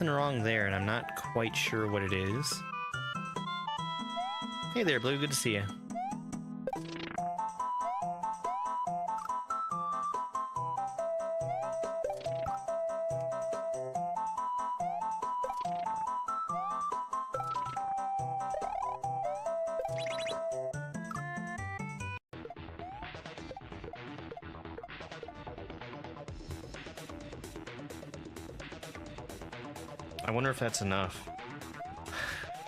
Something wrong there, and I'm not quite sure what it is. Hey there, Blue. Good to see you. I wonder if that's enough.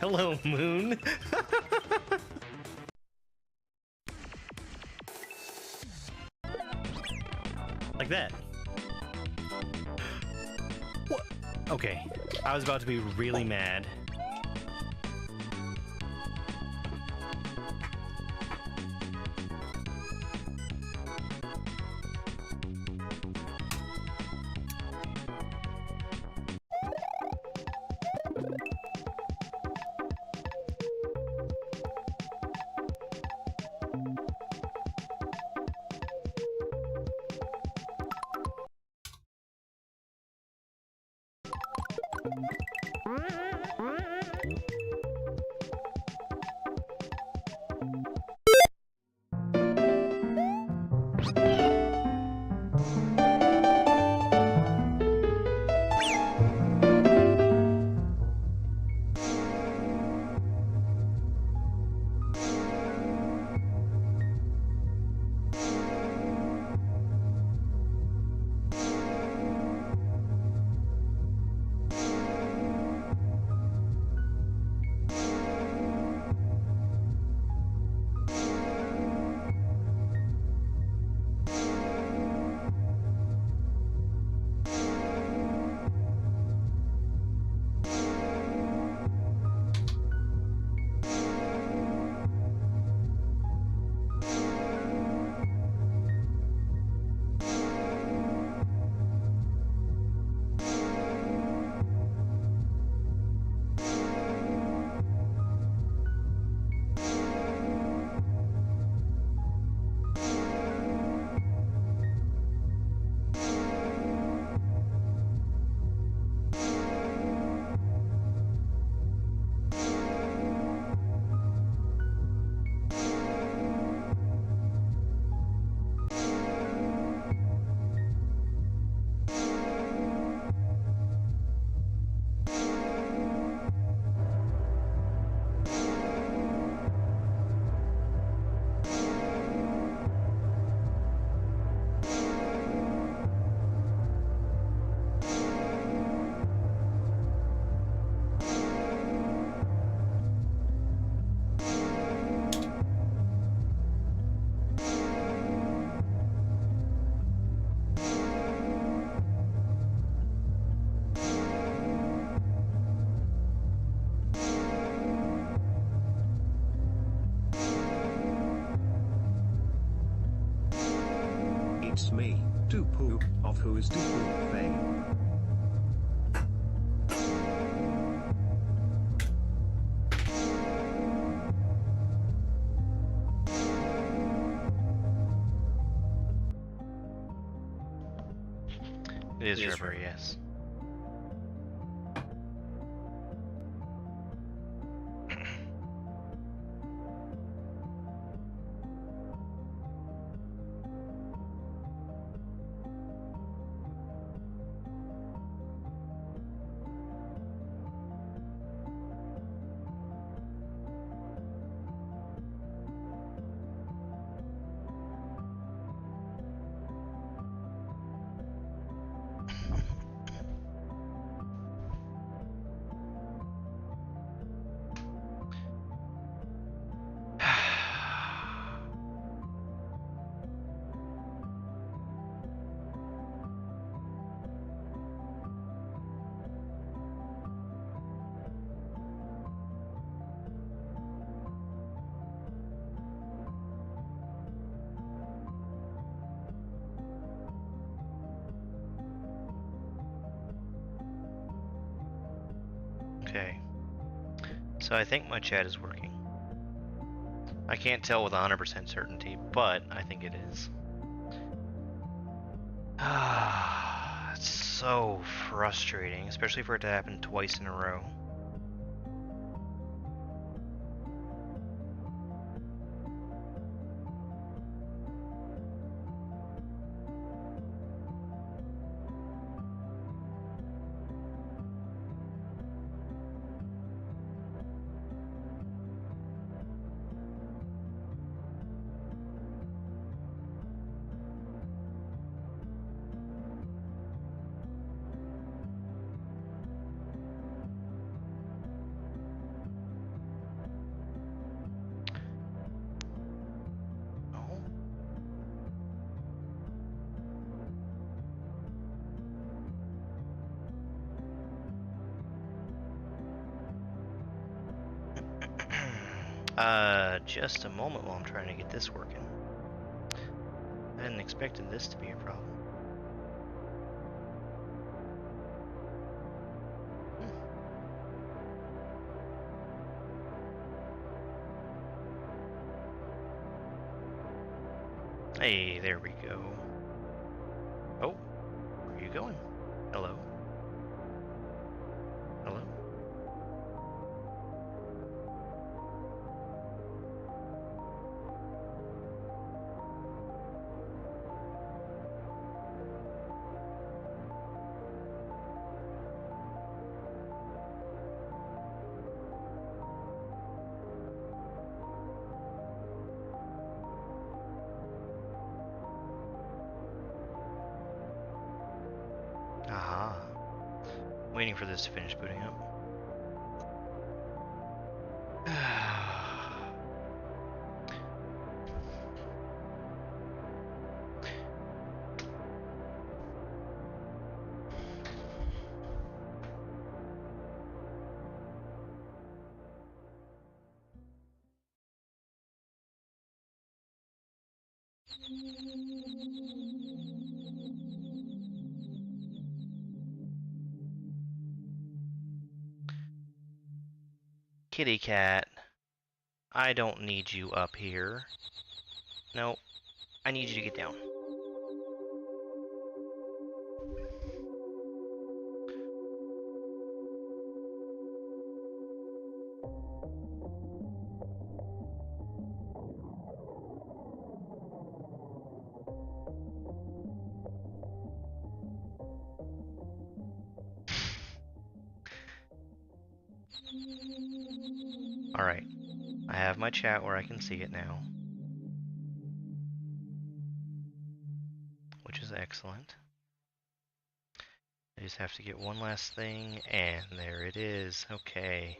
Hello, Moon. Like that. What? Okay. I was about to be really mad. It's me, Dupu, of Who is Dupu fame. It is rubber, yes. Okay, so I think my chat is working. I can't tell with 100% certainty, but I think it is. It's so frustrating, especially for it to happen twice in a row. Just a moment while I'm trying to get this working. I hadn't expected this to be a problem. Hey, there we go. Oh, where are you going? Hello? Hello? Aha. Waiting for this to finish booting up. Kitty cat, I don't need you up here. No, I need you to get down. Alright, I have my chat where I can see it now, which is excellent. I just have to get one last thing, and there it is. Okay.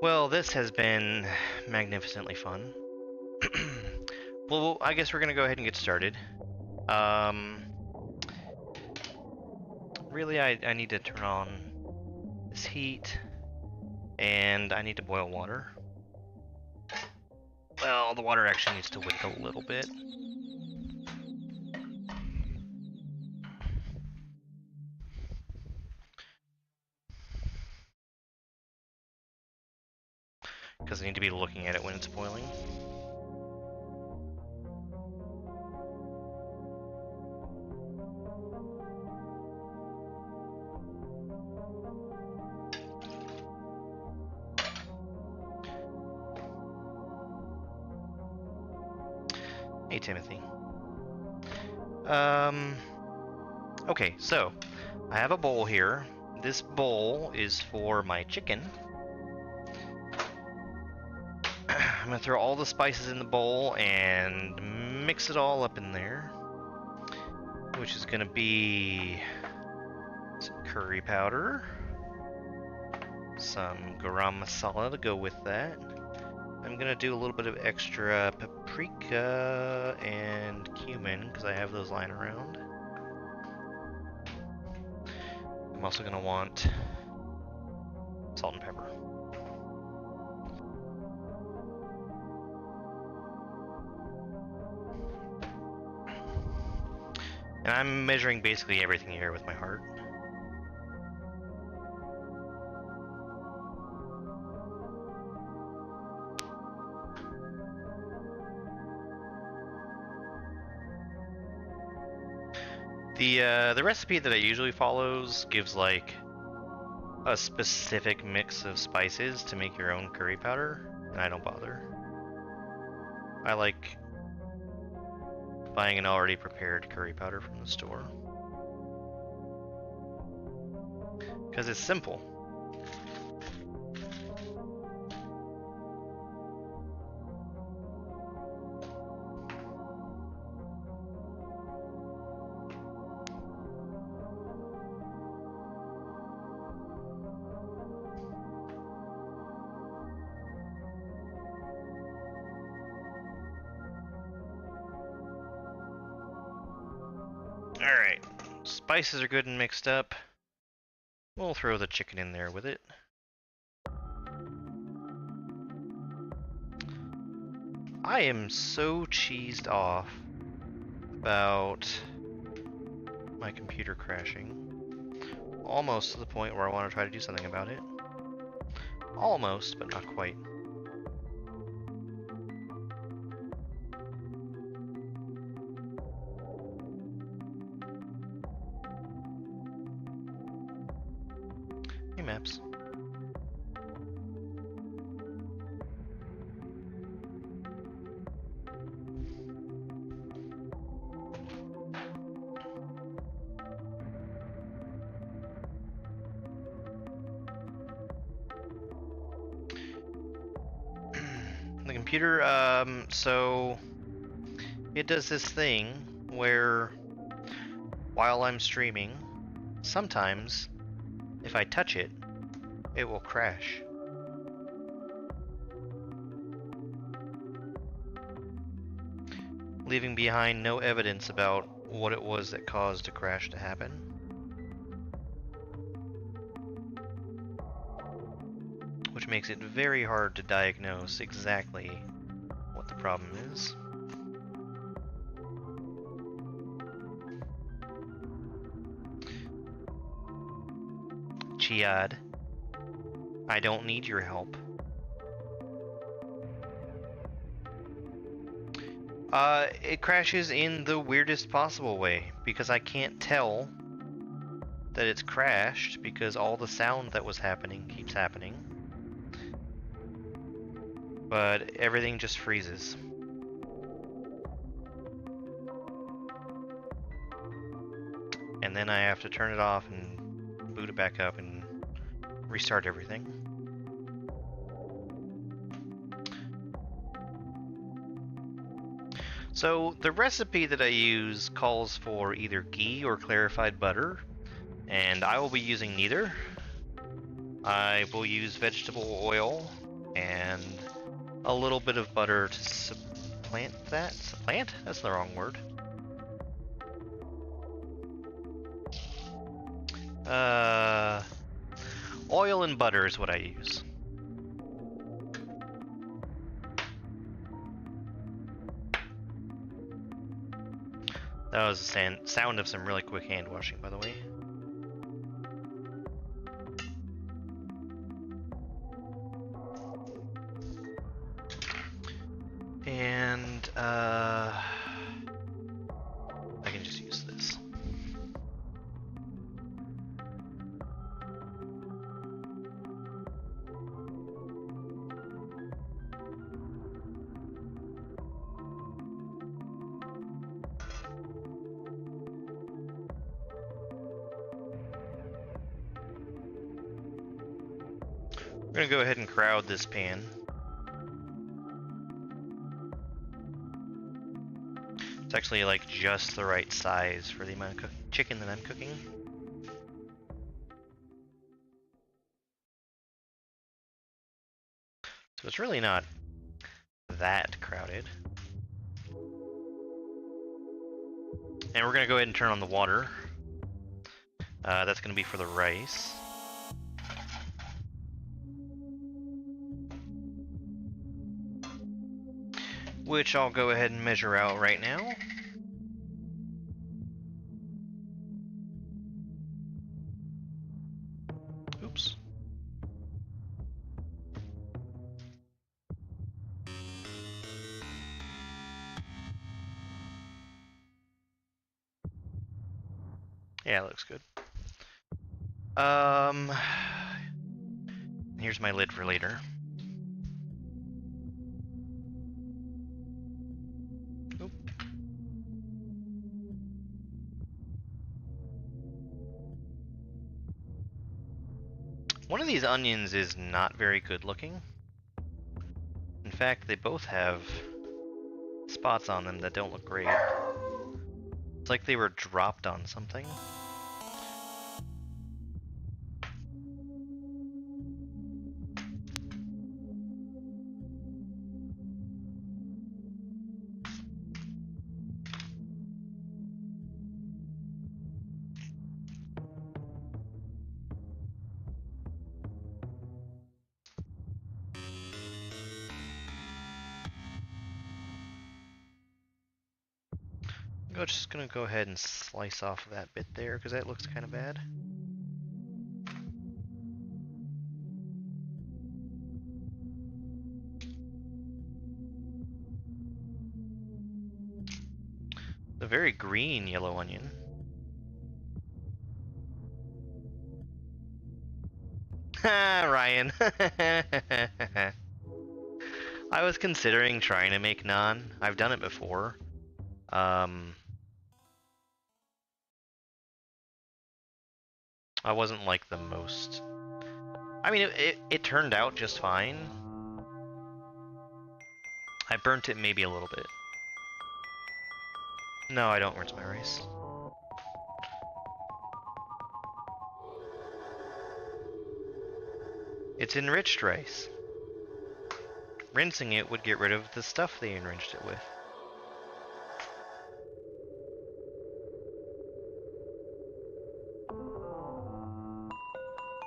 Well, this has been magnificently fun. Well, I guess we're gonna go ahead and get started. Really, I need to turn on this heat, and I need to boil water. Well, the water actually needs to wait a little bit. Because I need to be looking at it when it's boiling. Hey, Timothy. Okay, so I have a bowl here. This bowl is for my chicken. I'm gonna throw all the spices in the bowl and mix it all up in there, which is gonna be some curry powder, some garam masala to go with that. I'm gonna do a little bit of extra paprika and cumin because I have those lying around. I'm also gonna want salt and pepper. And I'm measuring basically everything here with my heart. The recipe that I usually follows gives like a specific mix of spices to make your own curry powder, and I don't bother. I like buying an already prepared curry powder from the store because it's simple. Alright, spices are good and mixed up. We'll throw the chicken in there with it. I am so cheesed off about my computer crashing. Almost to the point where I want to try to do something about it. Almost, but not quite. Hey, maps. The computer, so it does this thing where while I'm streaming, sometimes if I touch it, it will crash. Leaving behind no evidence about what it was that caused a crash to happen. Which makes it very hard to diagnose exactly what the problem is. Chiad, I don't need your help. It crashes in the weirdest possible way because I can't tell that it's crashed because all the sound that was happening keeps happening. But everything just freezes. And then I have to turn it off and boot it back up and restart everything. So the recipe that I use calls for either ghee or clarified butter, and I will be using neither. I will use vegetable oil and a little bit of butter to supplant that. Supplant? That's the wrong word. Oil and butter is what I use. That was the sound of some really quick hand washing, by the way. And, I can just use this. We're gonna go ahead and crowd this pan. It's actually like just the right size for the amount of chicken that I'm cooking. So it's really not that crowded. And we're gonna go ahead and turn on the water. That's gonna be for the rice. Which I'll go ahead and measure out right now. Oops. Yeah, it looks good. Here's my lid for later. Oop. One of these onions is not very good looking. In fact, they both have spots on them that don't look great. It's like they were dropped on something. I'm just gonna go ahead and slice off that bit there because that looks kind of bad. A very green yellow onion. Ha, Ryan. I was considering trying to make naan. I've done it before. I wasn't like the most. I mean, it turned out just fine. I burnt it maybe a little bit. No, I don't rinse my rice. It's enriched rice. Rinsing it would get rid of the stuff they enriched it with.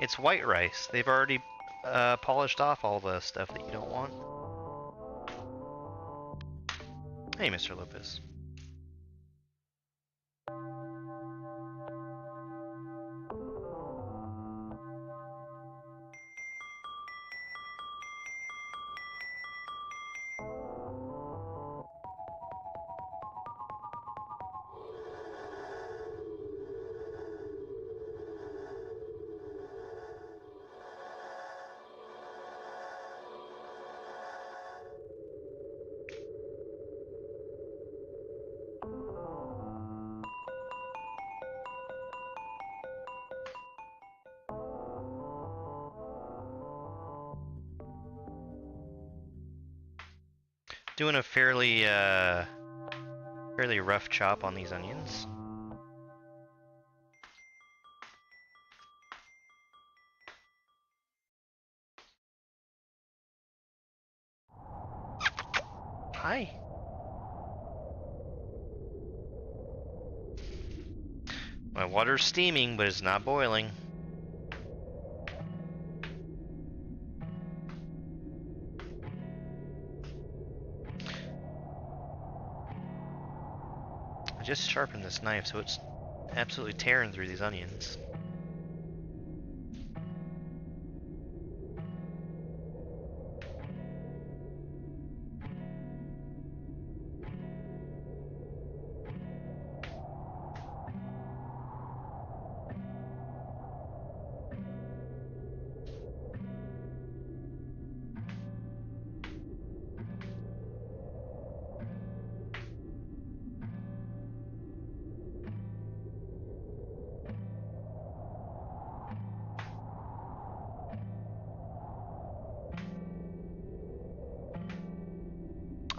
It's white rice. They've already polished off all the stuff that you don't want. Hey, Mr. Lopez. Doing a fairly rough chop on these onions. Hi. My water's steaming, but it's not boiling. I just sharpened this knife, so it's absolutely tearing through these onions.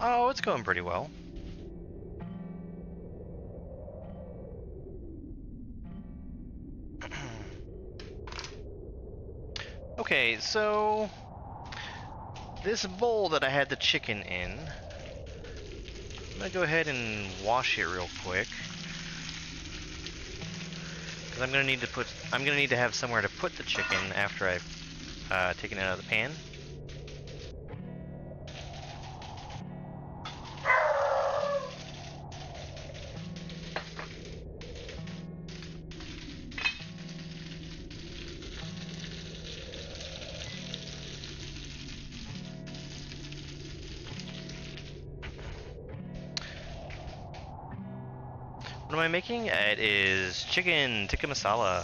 Oh, it's going pretty well. Okay, so this bowl that I had the chicken in, I'm gonna go ahead and wash it real quick. Because I'm gonna need to have somewhere to put the chicken after I've taken it out of the pan. What am I making? It is chicken tikka masala.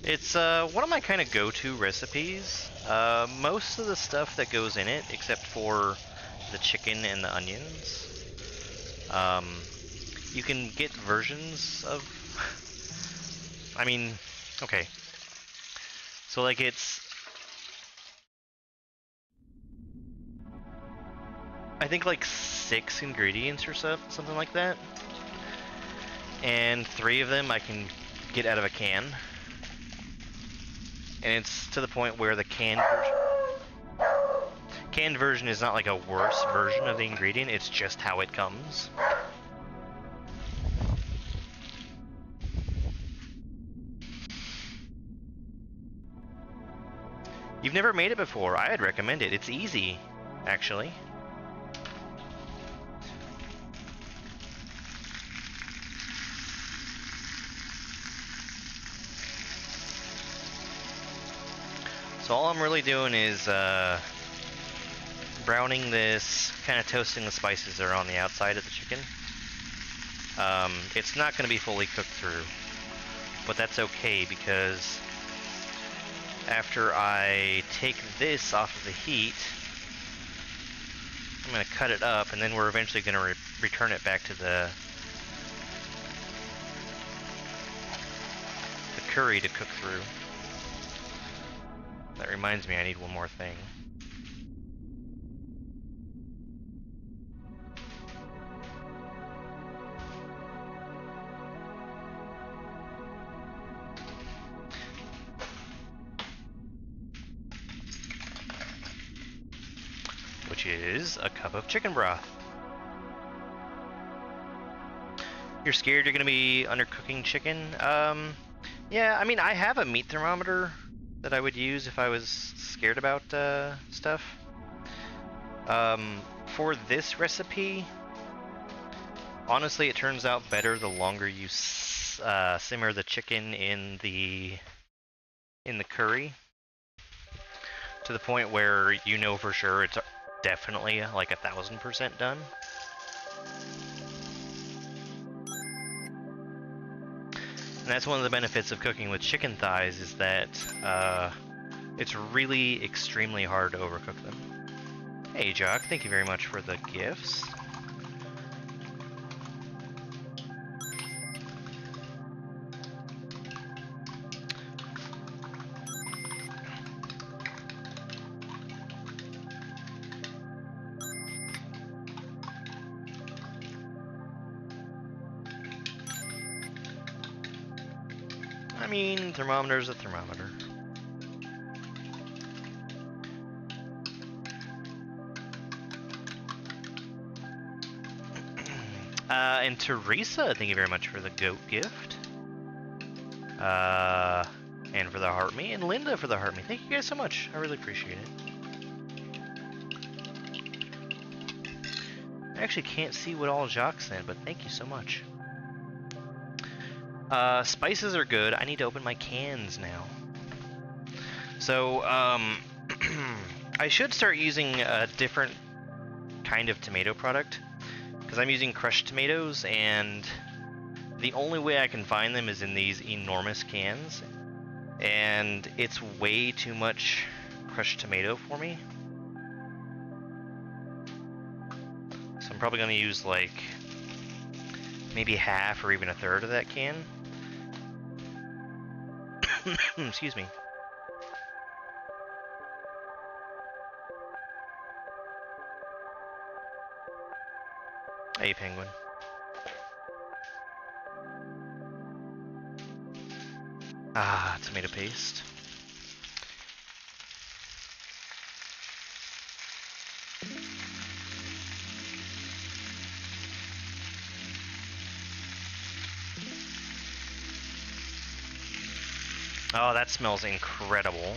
It's one of my kind of go-to recipes. Most of the stuff that goes in it, except for the chicken and the onions, you can get versions of. I mean, okay. So like it's, I think like 6 ingredients or something like that, and 3 of them I can get out of a can. And it's to the point where the canned version is not like a worse version of the ingredient, it's just how it comes. You've never made it before, I'd recommend it. It's easy, actually. So all I'm really doing is browning this, kind of toasting the spices that are on the outside of the chicken. It's not going to be fully cooked through, but that's okay because after I take this off of the heat, I'm going to cut it up, and then we're eventually going to return it back to the curry to cook through. That reminds me, I need one more thing. Which is a cup of chicken broth. You're scared you're gonna be undercooking chicken? Yeah, I mean, I have a meat thermometer that I would use if I was scared about stuff. For this recipe, honestly, it turns out better the longer you simmer the chicken in the curry, to the point where you know for sure it's definitely like 1000% done. And that's one of the benefits of cooking with chicken thighs, is that it's really extremely hard to overcook them. Hey Jock, thank you very much for the gifts. I mean, thermometer's a thermometer. And Teresa, thank you very much for the goat gift. And for the heart me, and Linda for the heart me. Thank you guys so much. I really appreciate it. I actually can't see what all Jacques said, but thank you so much. Spices are good. I need to open my cans now. So, I should start using a different kind of tomato product, because I'm using crushed tomatoes, and the only way I can find them is in these enormous cans, and it's way too much crushed tomato for me. So I'm probably going to use like maybe half or even a third of that can. Excuse me. Hey, penguin. Ah, tomato paste. Oh, that smells incredible.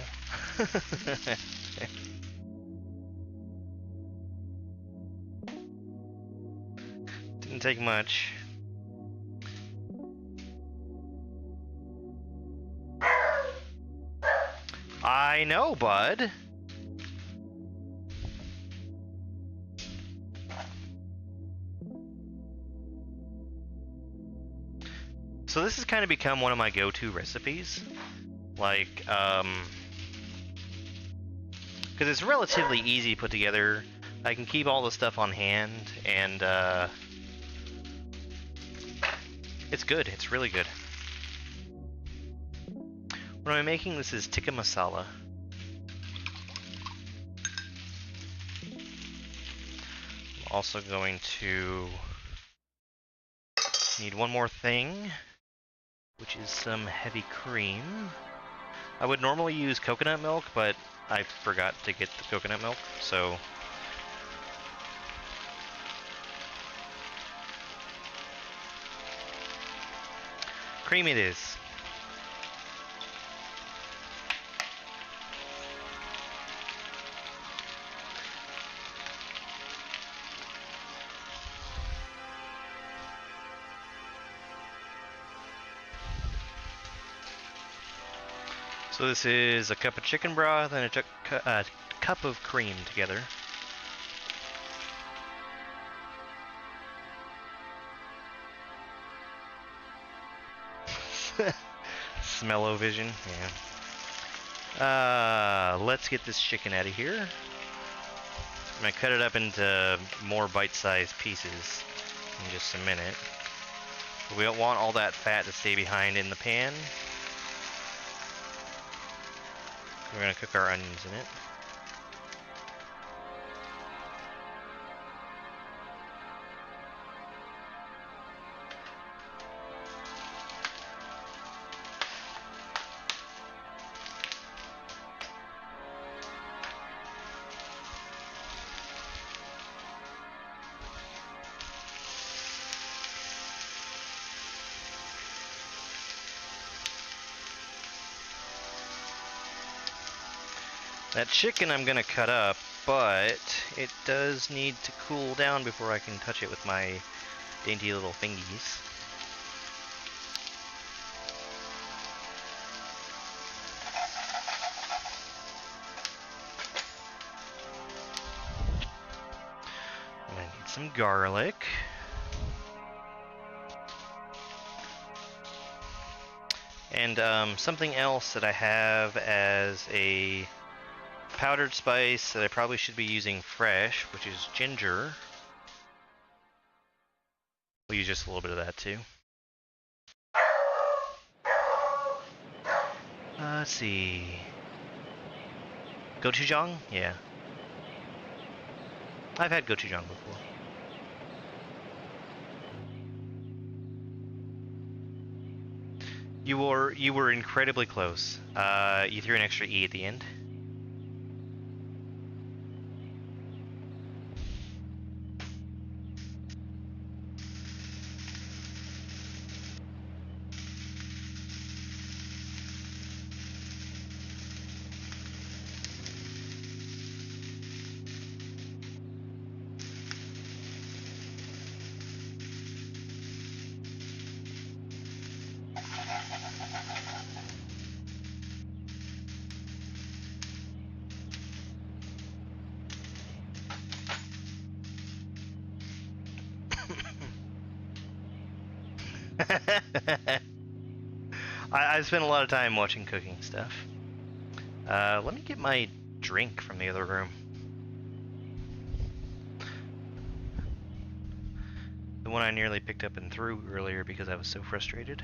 Didn't take much. I know, bud. So this has kind of become one of my go-to recipes. Like, because it's relatively easy to put together. I can keep all the stuff on hand, and it's good. It's really good. What I'm making, this is Tikka Masala. I'm also going to need one more thing, which is some heavy cream. I would normally use coconut milk, but I forgot to get the coconut milk, so... cream it is. So this is a cup of chicken broth and a cup of cream together. Smell-o-vision, yeah. Let's get this chicken out of here. I'm gonna cut it up into more bite-sized pieces in just a minute. We don't want all that fat to stay behind in the pan. We're gonna cook our onions in it. That chicken I'm gonna cut up, but it does need to cool down before I can touch it with my dainty little fingies. I'm gonna need some garlic. And something else that I have as a powdered spice that I probably should be using fresh, which is ginger. We'll use just a little bit of that too. Let's see. Gochujang? Yeah. I've had gochujang before. You were incredibly close. You threw an extra E at the end. I spent a lot of time watching cooking stuff. Let me get my drink from the other room. The one I nearly picked up and threw earlier because I was so frustrated.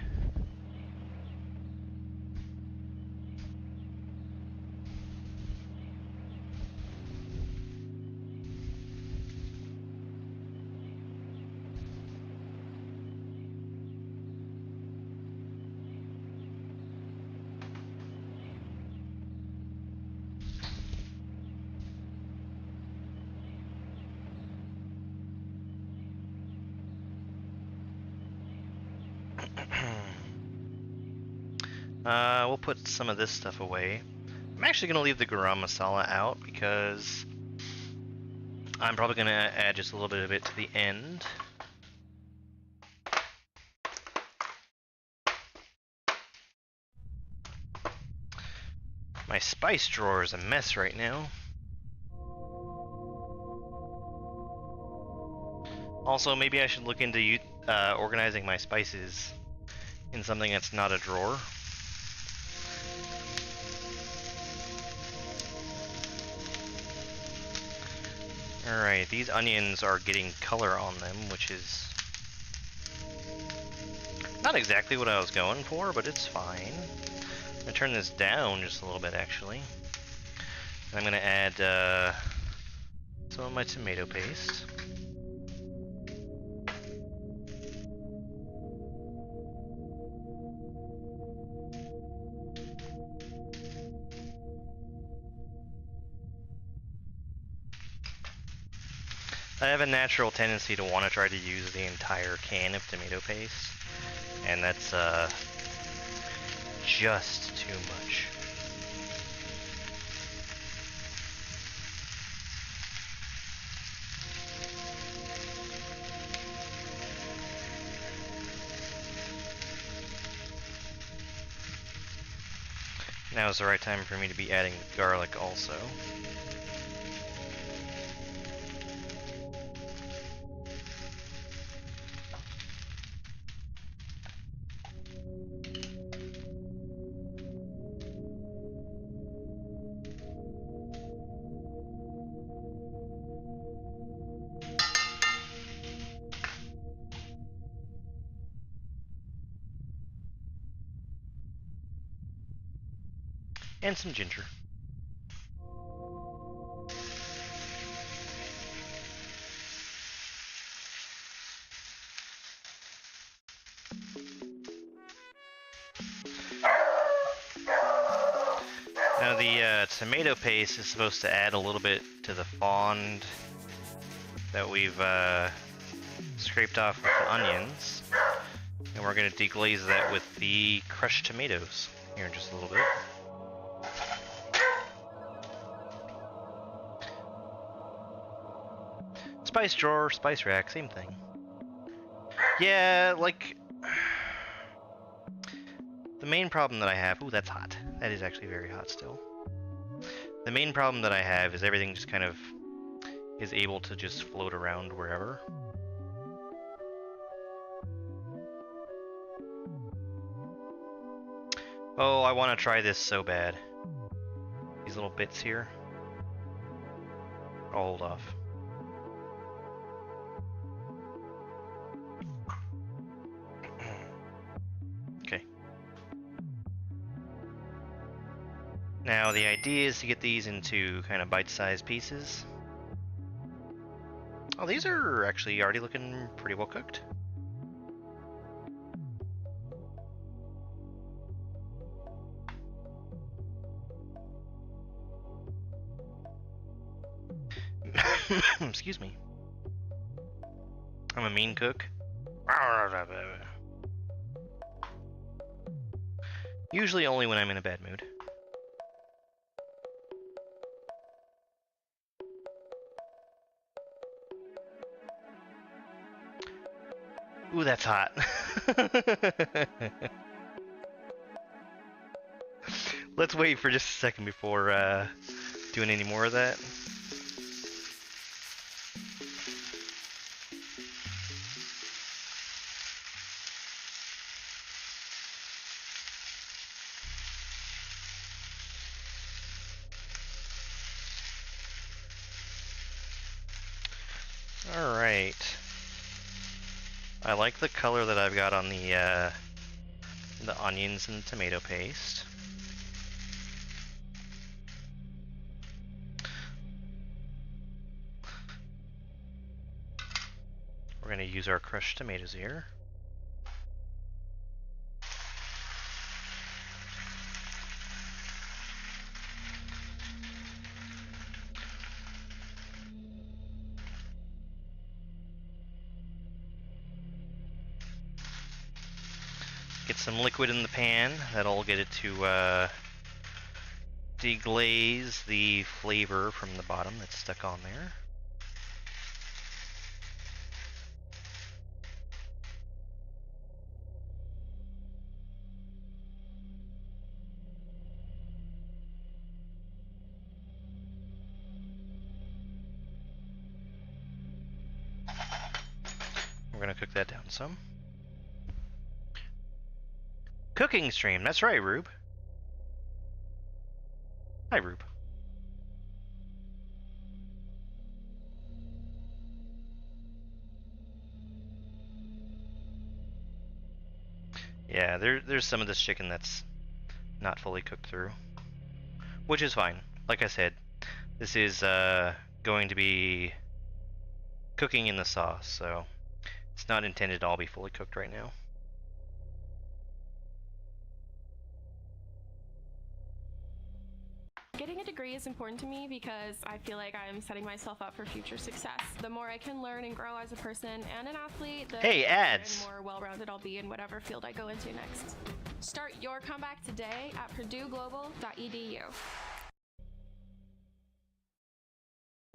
We'll put some of this stuff away. I'm actually going to leave the garam masala out because I'm probably going to add just a little bit of it to the end. My spice drawer is a mess right now. Also, maybe I should look into organizing my spices in something that's not a drawer. Alright, these onions are getting color on them, which is not exactly what I was going for, but it's fine. I'm going to turn this down just a little bit, actually. I'm going to add some of my tomato paste. I have a natural tendency to want to try to use the entire can of tomato paste, and that's just too much. Now is the right time for me to be adding garlic also. And some ginger. Now the tomato paste is supposed to add a little bit to the fond that we've scraped off with the onions. And we're going to deglaze that with the crushed tomatoes here in just a little bit. Spice drawer, spice rack, same thing. Yeah, like... The main problem that I have... Ooh, that's hot. That is actually very hot still. The main problem that I have is everything just kind of is able to just float around wherever. Oh, I want to try this so bad. These little bits here. I'll hold off. Okay. Now the idea is to get these into kind of bite-sized pieces. Oh, these are actually already looking pretty well cooked. Excuse me. I'm a mean cook. Usually only when I'm in a bad mood. Ooh, that's hot. Let's wait for just a second before doing any more of that. Alright. I like the color that I've got on the onions and the tomato paste. We're going to use our crushed tomatoes here. Get some liquid in the pan. That'll get it to deglaze the flavor from the bottom that's stuck on there. We're gonna cook that down some. Cooking stream, that's right, Rube. Hi, Rube. Yeah, there's some of this chicken that's not fully cooked through, which is fine. Like I said, this is going to be cooking in the sauce, so it's not intended to all be fully cooked right now. Getting a degree is important to me because I feel like I'm setting myself up for future success. The more I can learn and grow as a person and an athlete, the Hey, ads! more well-rounded I'll be in whatever field I go into next. Start your comeback today at purdueglobal.edu.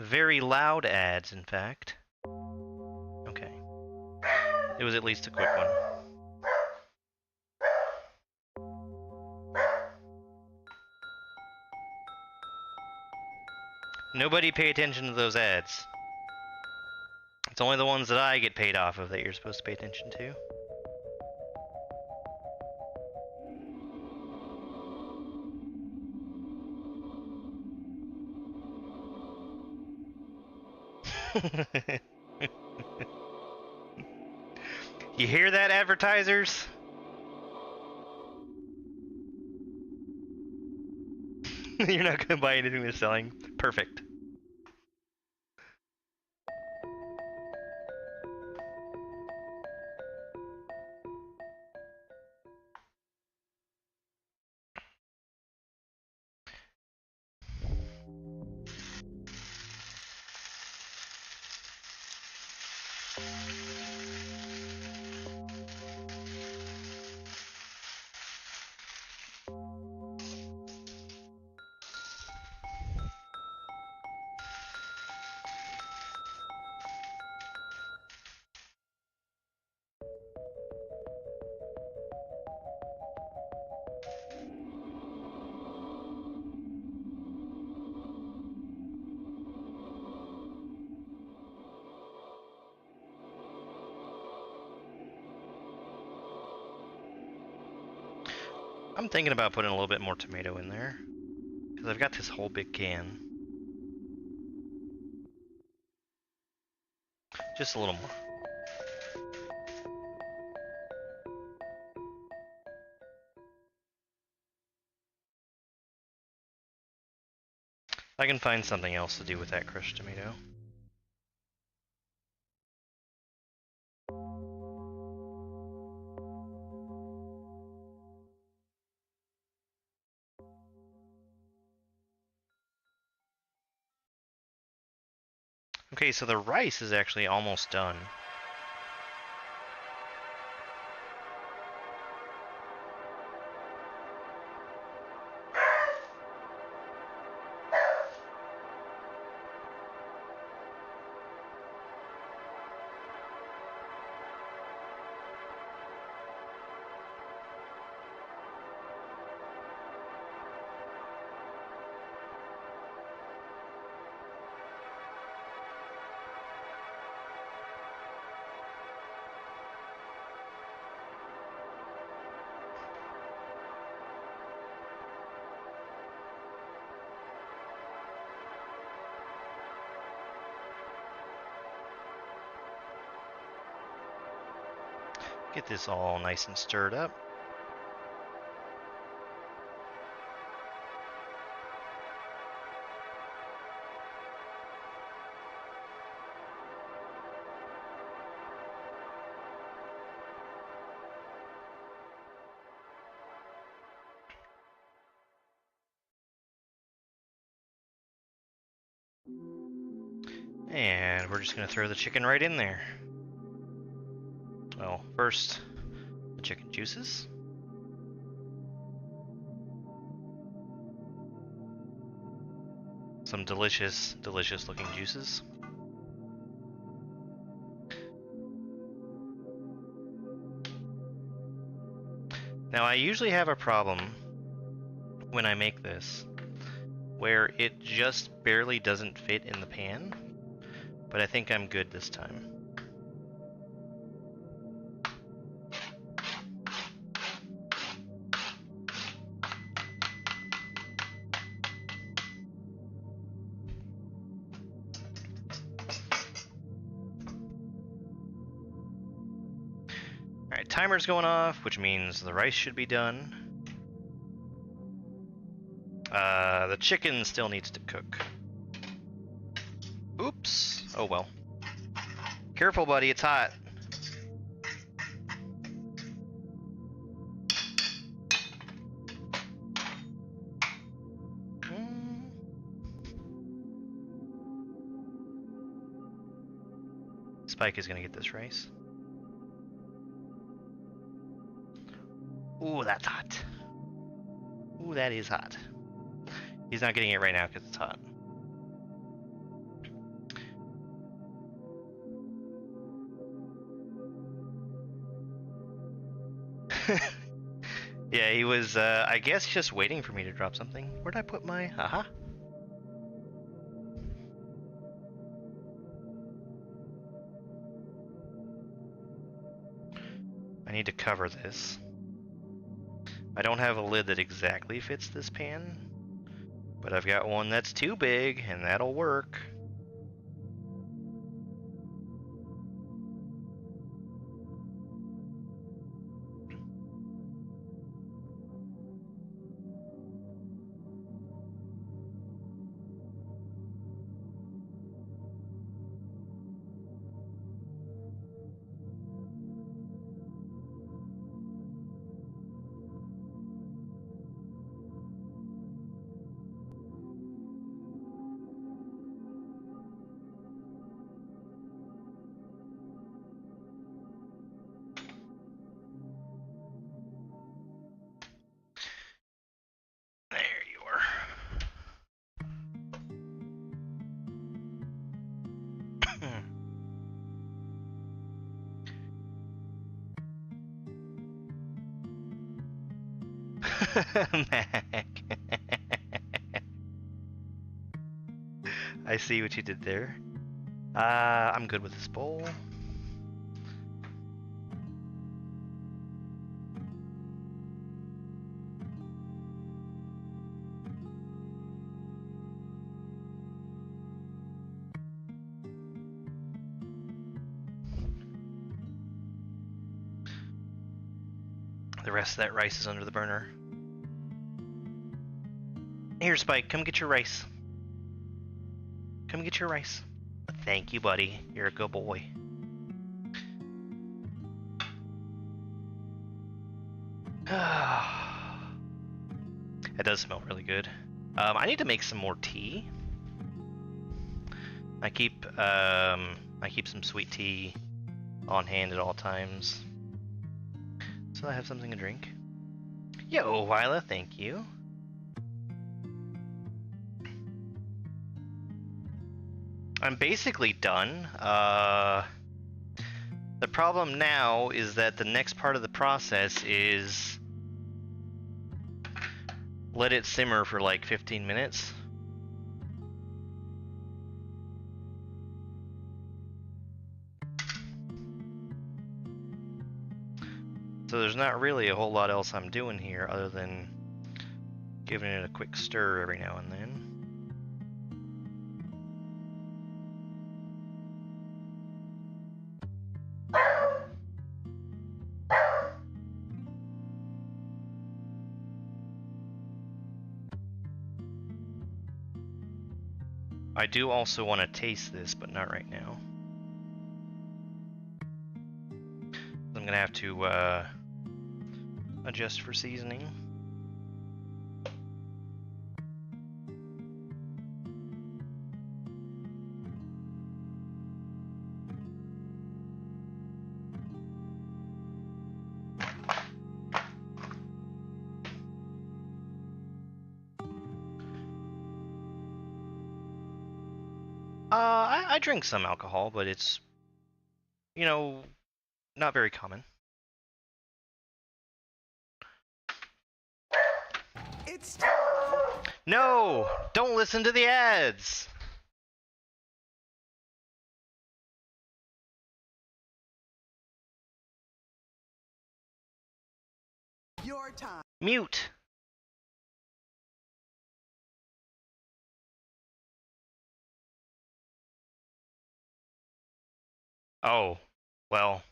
Very loud ads, in fact. Okay. It was at least a quick one. Nobody pay attention to those ads. It's only the ones that I get paid off of that you're supposed to pay attention to. You hear that, advertisers? You're not gonna buy anything they're selling? Perfect. I'm thinking about putting a little bit more tomato in there, because I've got this whole big can. Just a little more. I can find something else to do with that crushed tomato. Okay, so the rice is actually almost done. Get this all nice and stirred up. And we're just going to throw the chicken right in there. Well, first, the chicken juices. Some delicious, delicious looking juices. Now I usually have a problem when I make this where it just barely doesn't fit in the pan, but I think I'm good this time. Alright, timer's going off, which means the rice should be done. The chicken still needs to cook. Oops. Oh well. Careful, buddy, it's hot. Spike is gonna get this rice. Ooh, that's hot. Ooh, that is hot. He's not getting it right now because it's hot. Yeah, he was, I guess, just waiting for me to drop something. Where'd I put my... Haha. I need to cover this. I don't have a lid that exactly fits this pan, but I've got one that's too big, and that'll work. Mac. I see what you did there. I'm good with this bowl. The rest of that rice is under the burner. Here, Spike, come get your rice. Come get your rice. Thank you, buddy. You're a good boy. It does smell really good. I need to make some more tea. I keep some sweet tea on hand at all times, so I have something to drink. Yo, Viola, thank you. I'm basically done. The problem now is that the next part of the process is let it simmer for like 15 minutes. So there's not really a whole lot else I'm doing here other than giving it a quick stir every now and then. I do also want to taste this, but not right now. I'm gonna have to adjust for seasoning. I drink some alcohol, but it's, you know, not very common. It's time. No! Don't listen to the ads! Your time. Mute! Oh, well.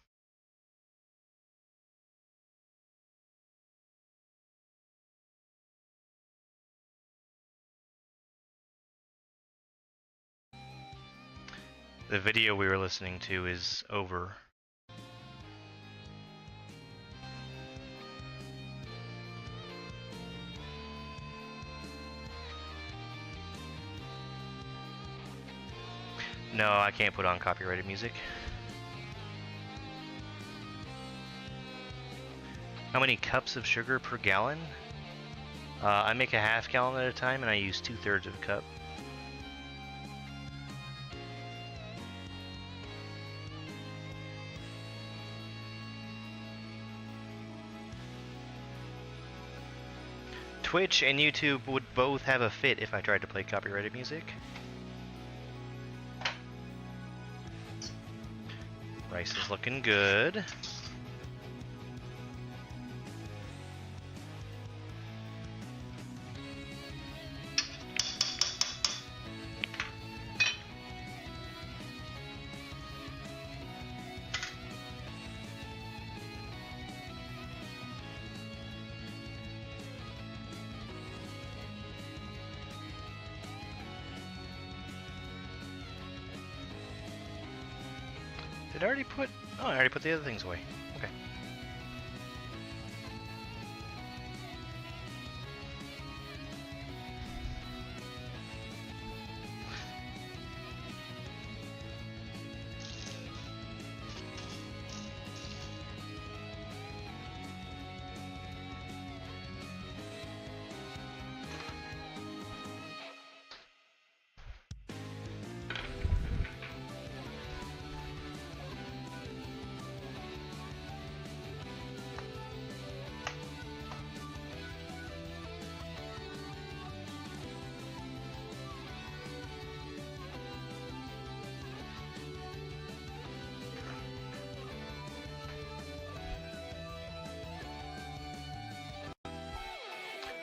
The video we were listening to is over. No, I can't put on copyrighted music. How many cups of sugar per gallon? I make a half gallon at a time and I use 2/3 of a cup. Twitch and YouTube would both have a fit if I tried to play copyrighted music. Rice is looking good. Did I already put... Oh, I already put the other things away. Okay.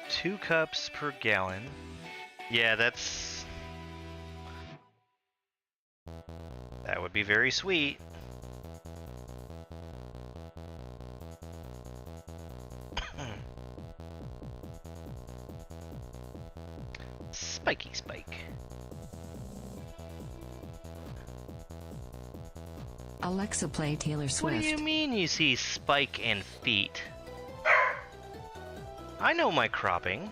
Two cups per gallon. Yeah, that's... That would be very sweet. Spiky Spike. Alexa, play Taylor Swift. What do you mean you see spike and feet? I know my cropping.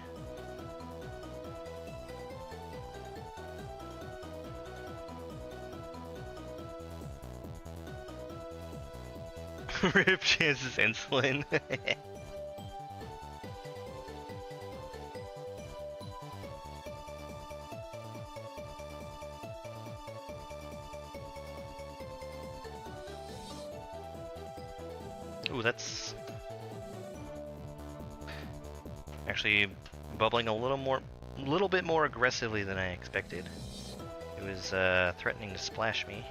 Rip Chance's insulin. Ooh, that's actually bubbling a little bit more aggressively than I expected. It was threatening to splash me.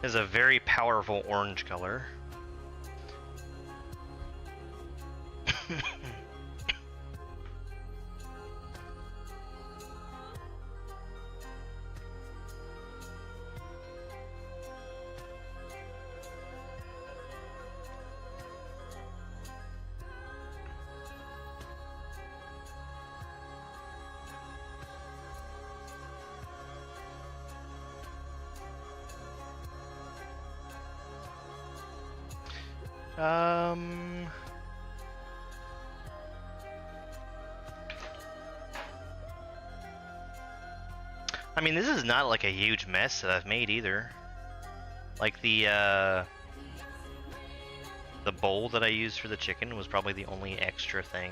Is a very powerful orange color. Um, I mean, this is not like a huge mess that I've made either. Like the bowl that I used for the chicken was probably the only extra thing.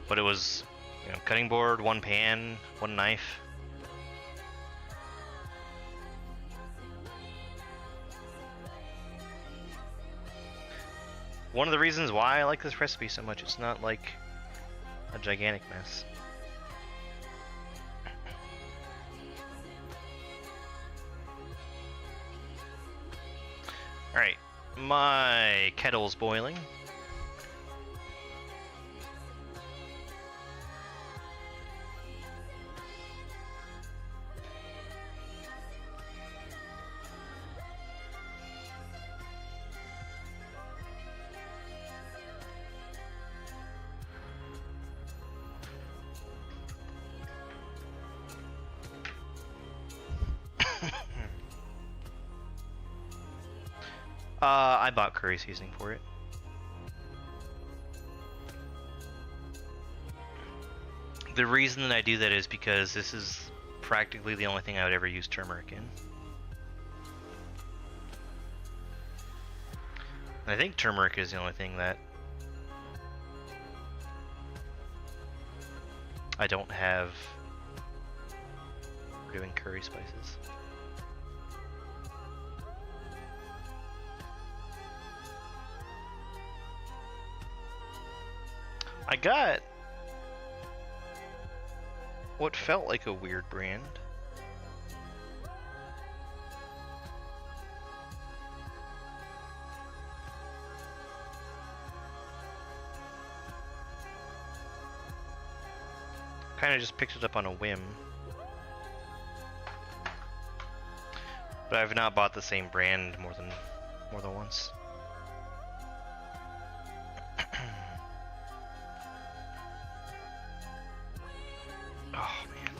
But it was, you know, cutting board, one pan, one knife. One of the reasons why I like this recipe so much, it's not like a gigantic mess. Alright, my kettle's boiling. I bought curry seasoning for it. The reason that I do that is because this is practically the only thing I would ever use turmeric in. And I think turmeric is the only thing that I don't have for doing curry spices. I got what felt like a weird brand. Kind of just picked it up on a whim. But I've not bought the same brand more than once. Oh man.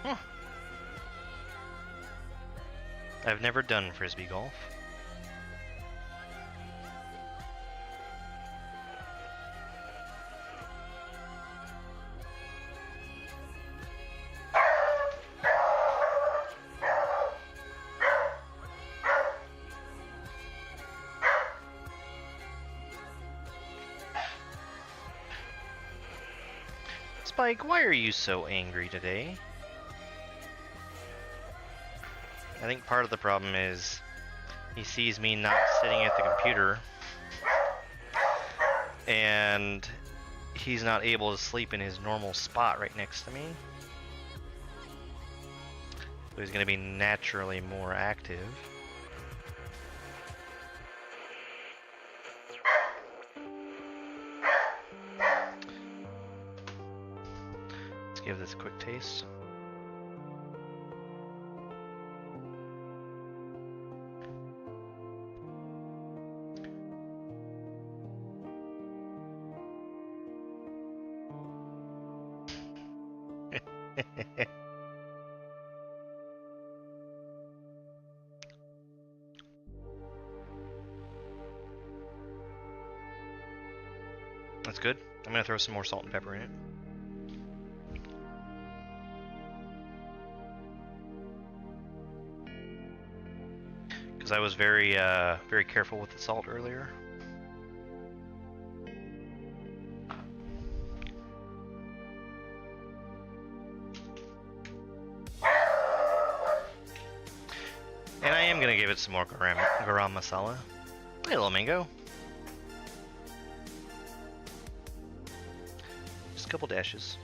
Huh. I've never done frisbee golf. Spike, why are you so angry today? I think part of the problem is he sees me not sitting at the computer and he's not able to sleep in his normal spot right next to me. So he's going to be naturally more active. Let's give this a quick taste. That's good. I'm gonna throw some more salt and pepper in it. Because I was very careful with the salt earlier. And I am gonna give it some more garam masala. Hey, little mango. Just a couple dashes.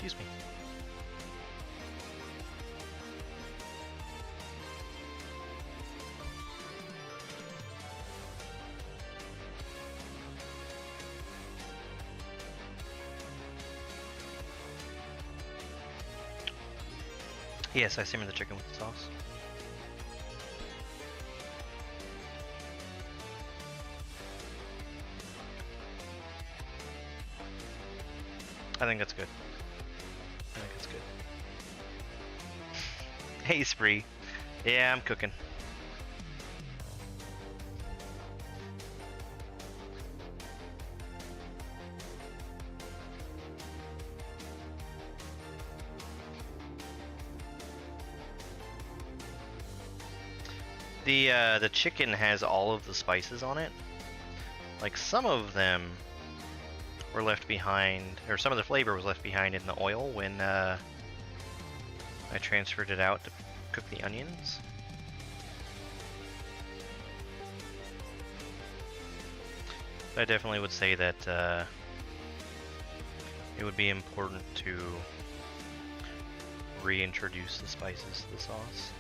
Excuse me. Yes, I simmer the chicken with the sauce. I think that's good. I think it's good. Hey, Spree. Yeah, I'm cooking. The chicken has all of the spices on it. Like some of them were left behind, or some of the flavor was left behind in the oil when I transferred it out to cook the onions. But I definitely would say that it would be important to reintroduce the spices to the sauce.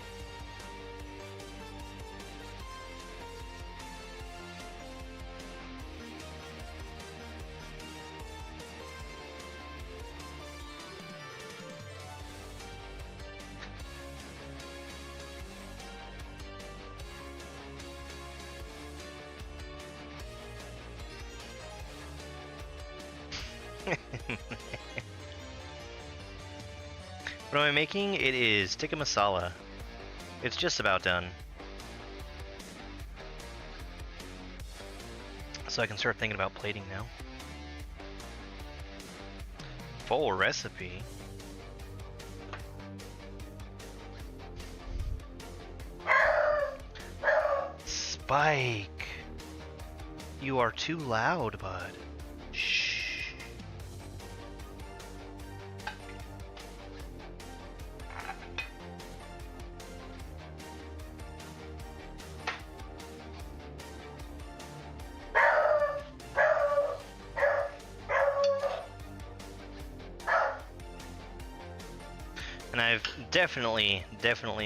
What am I making? It is Tikka Masala. It's just about done. So I can start thinking about plating now. Full recipe. Spike! You are too loud, bud. Shh. And I've definitely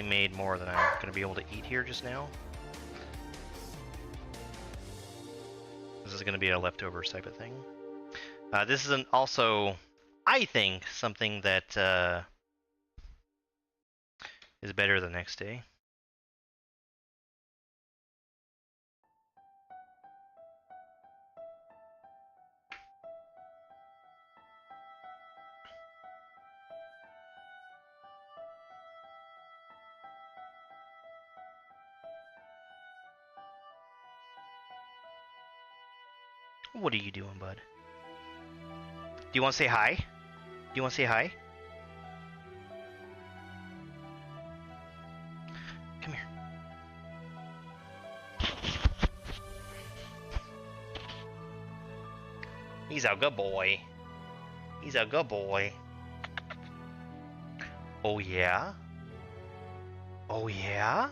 made more than I'm going to be able to eat here just now. This is going to be a leftovers type of thing. This is also, I think, something that is better the next day. What are you doing, bud? Do you want to say hi? Do you want to say hi? Come here. He's a good boy. He's a good boy. Oh yeah? Oh yeah?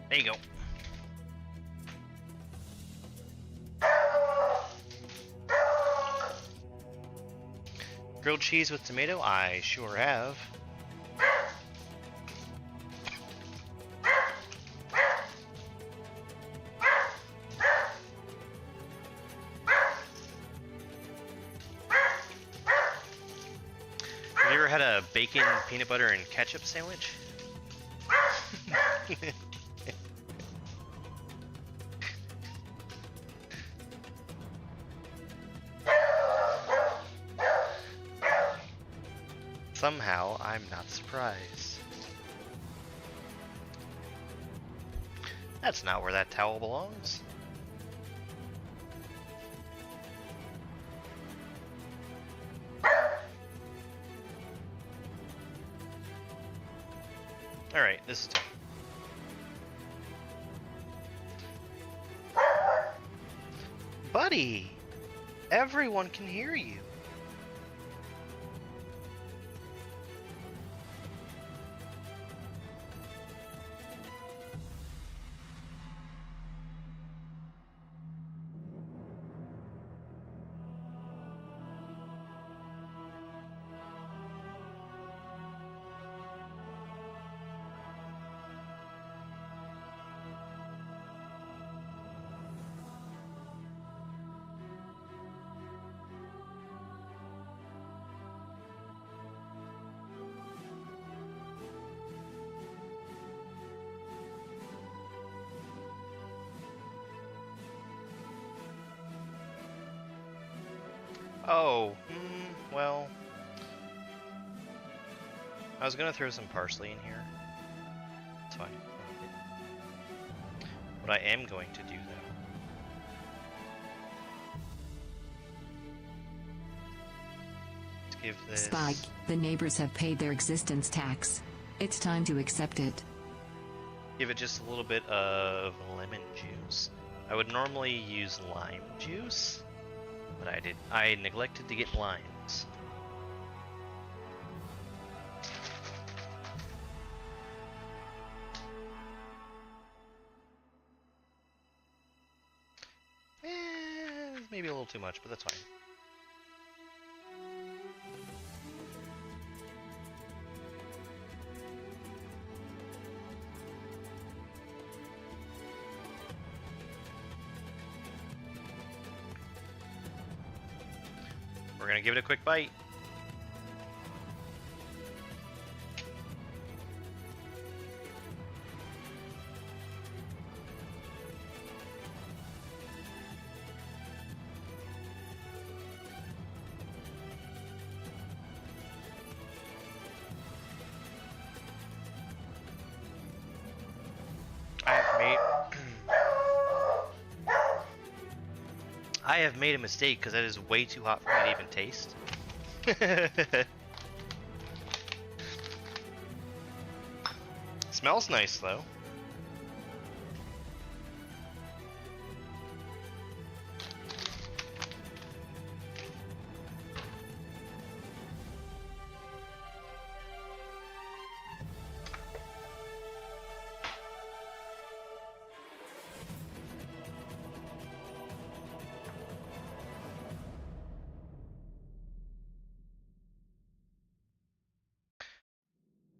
There you go. Grilled cheese with tomato? I sure have. Have you ever had a bacon, peanut butter, and ketchup sandwich? Somehow, I'm not surprised. That's not where that towel belongs. Alright, this is done. Buddy! Everyone can hear you. Oh, well, I was gonna throw some parsley in here. It's fine. What I am going to do, though, is give this... Spike, the neighbors have paid their existence tax. It's time to accept it. Give it just a little bit of lemon juice. I would normally use lime juice, but I neglected to get limes. Maybe a little too much, but that's fine. We're gonna give it a quick bite. I have made a mistake because that is way too hot for me to even taste. Smells nice though.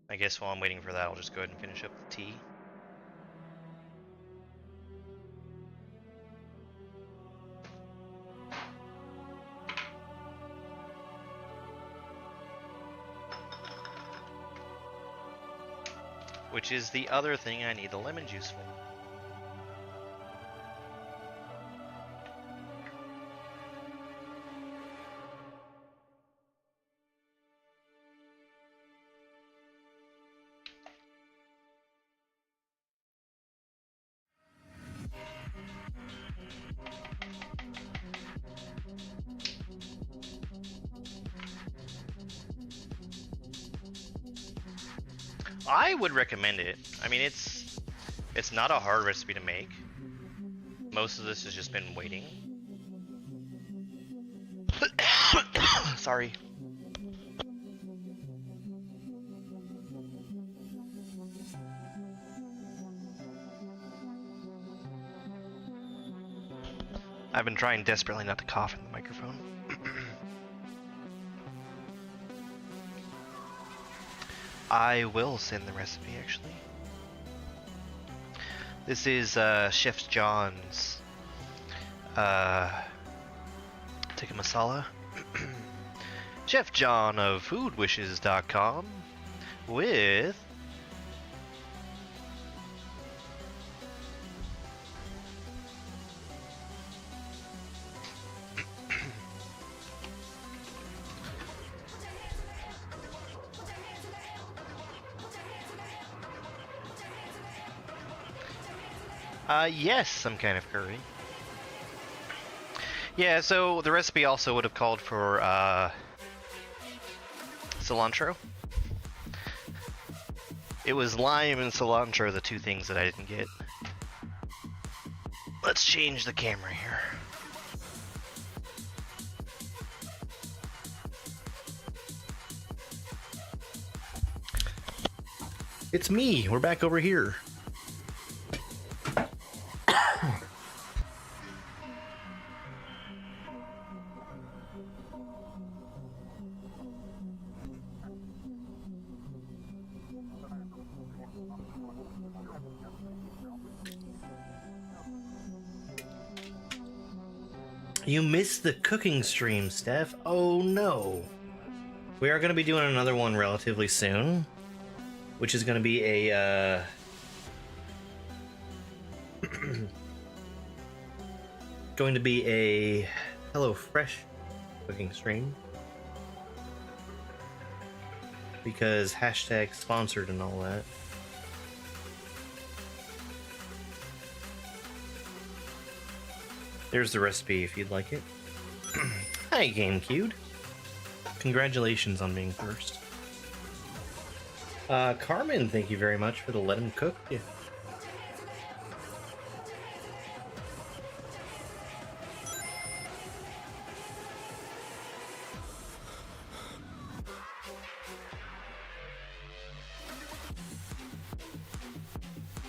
I guess while I'm waiting for that, I'll just go ahead and finish up the tea. Which is the other thing I need the lemon juice for. I would recommend it. I mean, it's not a hard recipe to make. Most of this has just been waiting. Sorry. I've been trying desperately not to cough in the microphone. I will send the recipe, actually. This is Chef John's Tikka Masala. Chef John of foodwishes.com with yes, some kind of curry. Yeah, so the recipe also would have called for cilantro. It was lime and cilantro, the two things that I didn't get. Let's change the camera here. It's me. We're back over here. You missed the cooking stream, Steph. Oh no. We are going to be doing another one relatively soon, which is going to be a HelloFresh cooking stream. Because hashtag sponsored and all that. There's the recipe if you'd like it. Hi, GameCube. Congratulations on being first. Carmen, thank you very much for the Let Him Cook gift.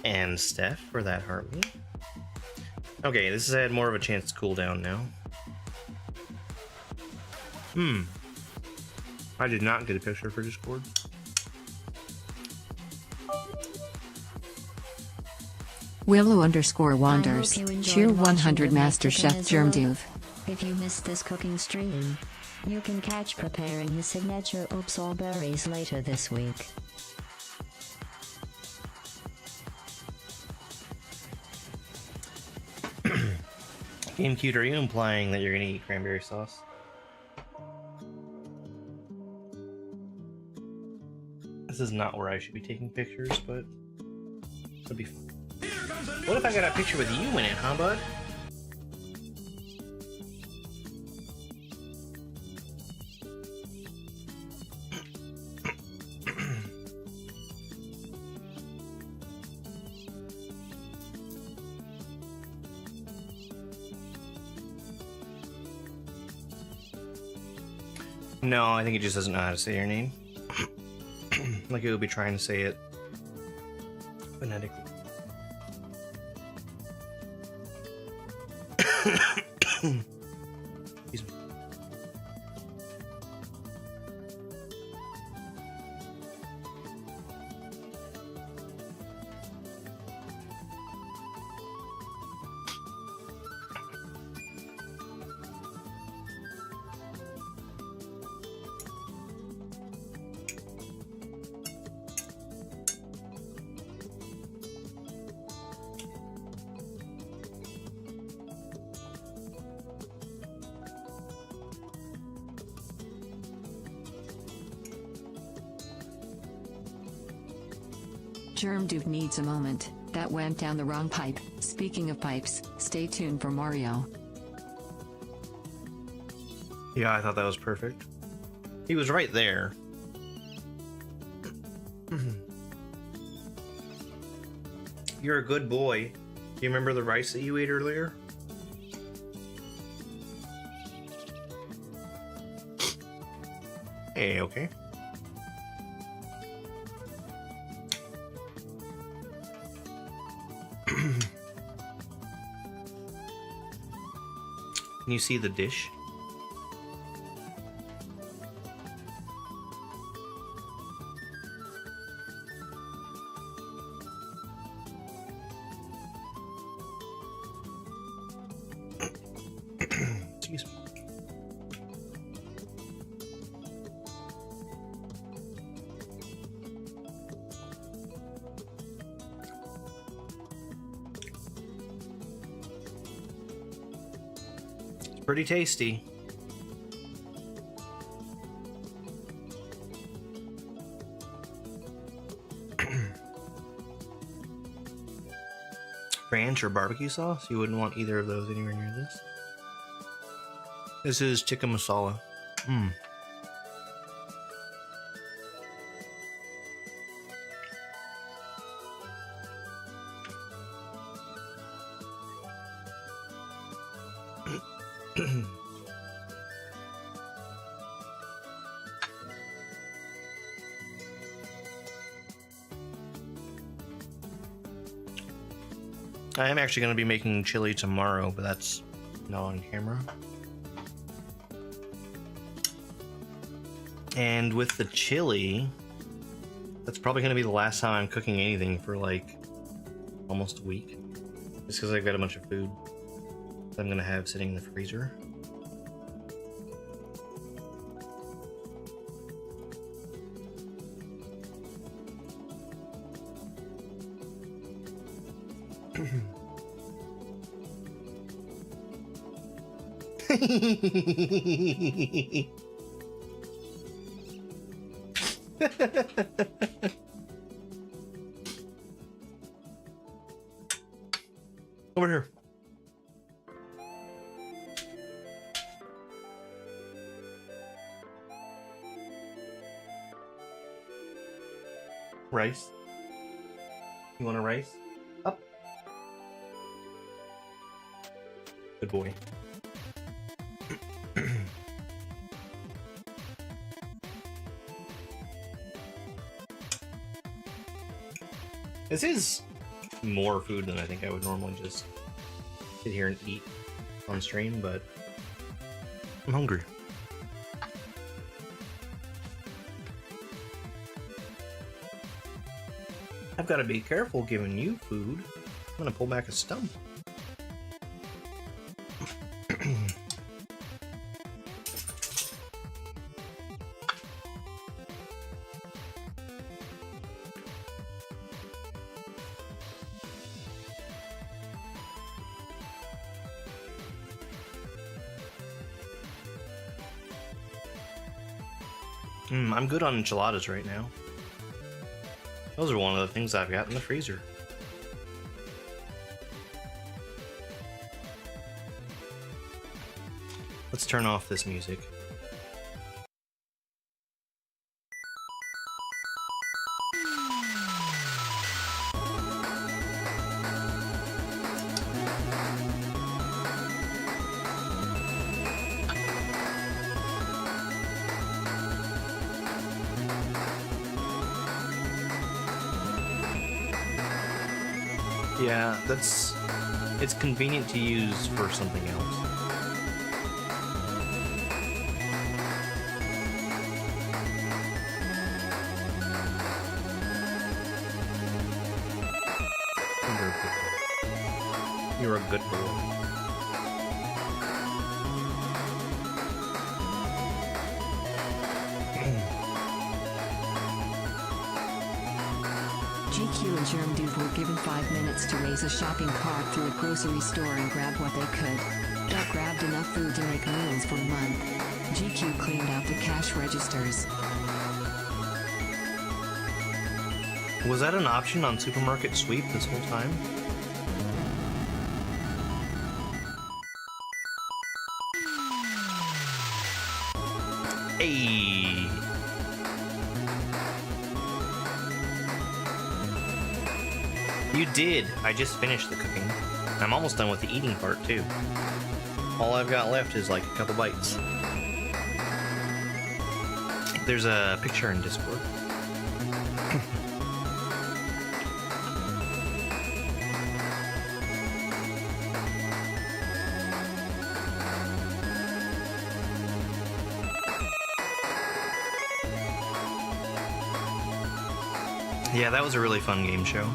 And Steph for that heartbeat. Okay, this has had more of a chance to cool down now. I did not get a picture for Discord. Willow_wanders. Cheer 100 Master Chef Germduve. If you missed this cooking stream, you can catch preparing his signature oops all berries later this week. GameCube, are you implying that you're gonna eat cranberry sauce? This is not where I should be taking pictures, but it'll be fun. What if I got a picture with you in it, huh, bud? No, I think it just doesn't know how to say your name. Like it would be trying to say it phonetically. Excuse me. Germduve needs a moment. That went down the wrong pipe. Speaking of pipes, stay tuned for Mario. Yeah, I thought that was perfect. He was right there. You're a good boy. Do you remember the rice that you ate earlier? Hey, okay. Can you see the dish? Excuse me. Pretty tasty. Ranch or barbecue sauce? You wouldn't want either of those anywhere near this. This is Tikka Masala. I am actually going to be making chili tomorrow, but that's not on camera. And with the chili, that's probably going to be the last time I'm cooking anything for like almost a week. Just because I've got a bunch of food that I'm going to have sitting in the freezer. Over here. Rice. You want a rice? Up. Good boy. This is more food than I think I would normally just sit here and eat on stream, but I'm hungry. I've got to be careful giving you food. I'm gonna pull back a stump. I'm good on enchiladas right now. Those are one of the things I've got in the freezer. Let's turn off this music. Yeah, it's convenient to use for something else. You're a good boy. GQ and Germ Dude were given 5 minutes to raise a shopping cart through a grocery store and grab what they could. That grabbed enough food to make meals for a month. GQ cleaned out the cash registers. Was that an option on Supermarket Sweep this whole time? Hey! You did! I just finished the cooking. I'm almost done with the eating part, too. All I've got left is like a couple bites. There's a picture in Discord. Yeah, that was a really fun game show.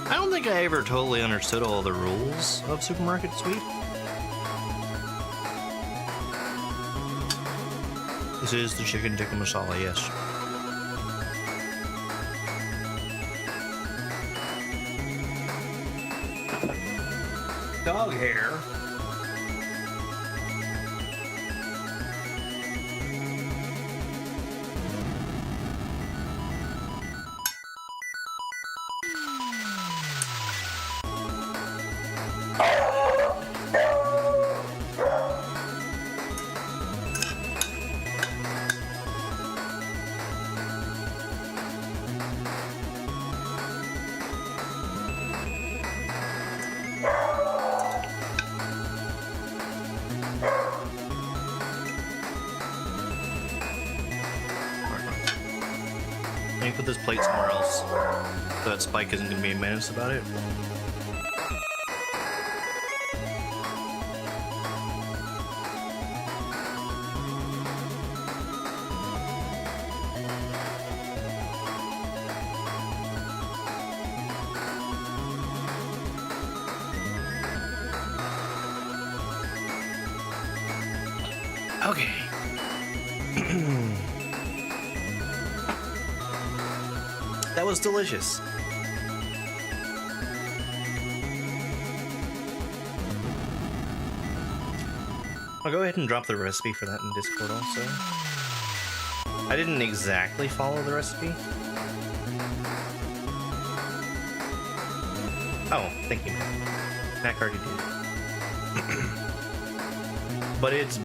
I don't think I ever totally understood all the rules of Supermarket Sweep. This is the chicken tikka masala, yes. Dog hair. Let me put this plate somewhere else so that Spike isn't going to be a menace about it. Okay. That was delicious. I'll go ahead and drop the recipe for that in Discord also. I didn't exactly follow the recipe. Oh, thank you, Mac. Mac already did. But it's